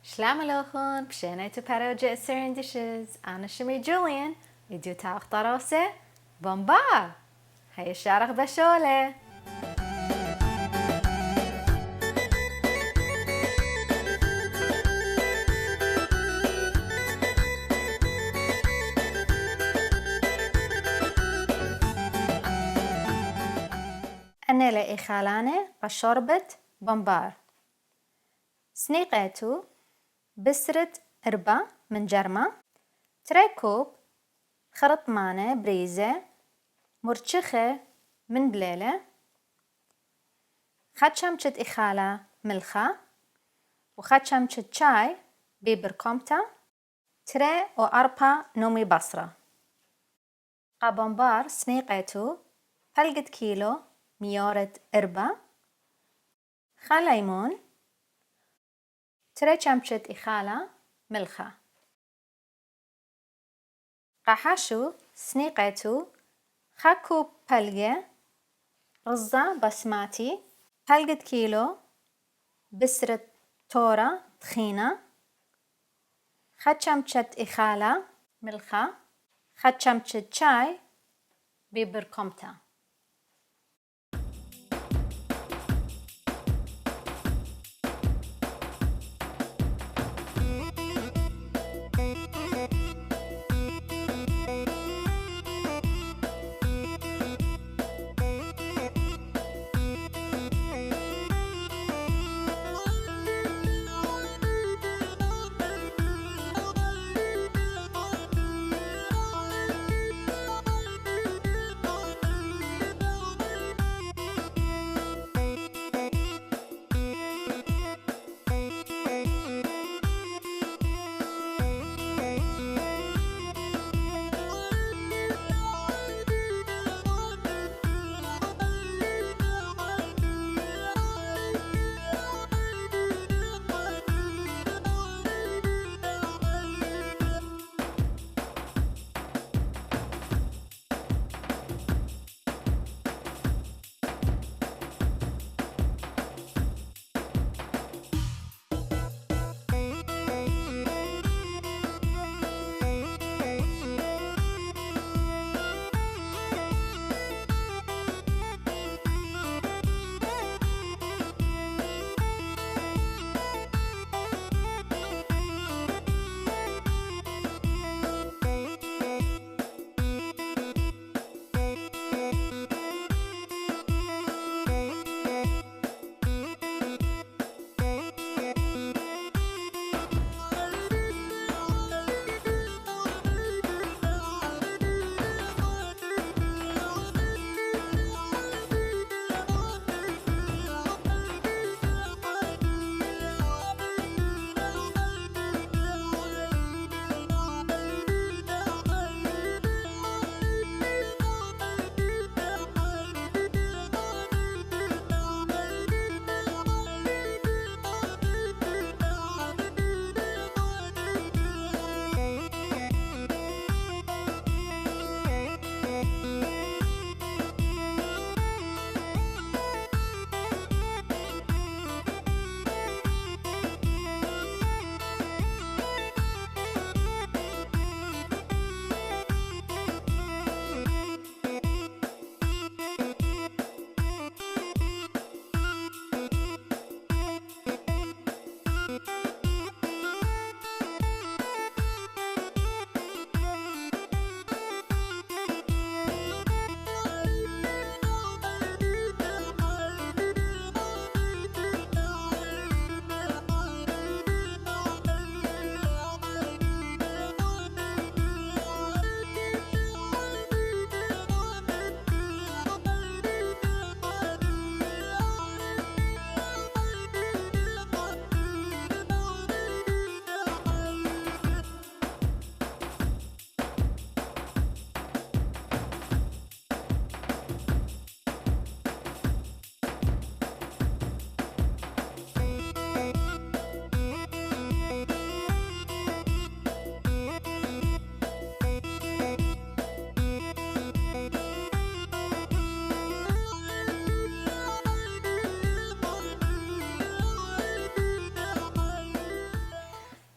Shalom aleichem, b'shenei to paroge Assyrian dishes. Ana shemi Julian, vidu ta'ach tarose, Bombar. Hayesharach bashole. أنا لإخالانة بشوربة بومبار. سنيقيتو بسرة إربا من جرمة، تريكوب خرط مانة بريزة، مرشخة من بليلة، خد شمشة إخالة ملخة، وخد شمشة شاي ببركمتة، تري وأربا نومي بصرة. بومبار سنيقيتو حلقة كيلو ميورة إربا، خل ليمون، تري شمشة إخالة ملخة. قحشو سنيقيتو خاكوب بلقة رزة بسماتي، حلقة كيلو بسرة تورة طحينة، خد شمشة إخالة ملخة، خد شمشة شاي ببركمتة.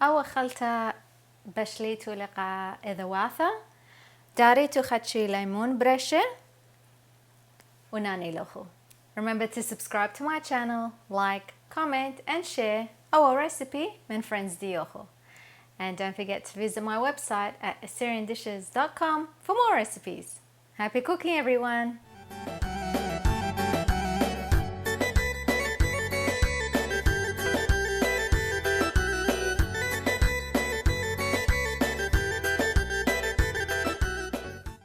أو خلطة بشليتو لقى إذا واثة داريتو خدشي ليمون برشة وناني لوخو. Remember to subscribe to my channel, like, comment and share our recipe من friends ديوخو. And don't forget to visit my website at assyriandishes.com for more recipes. Happy cooking everyone!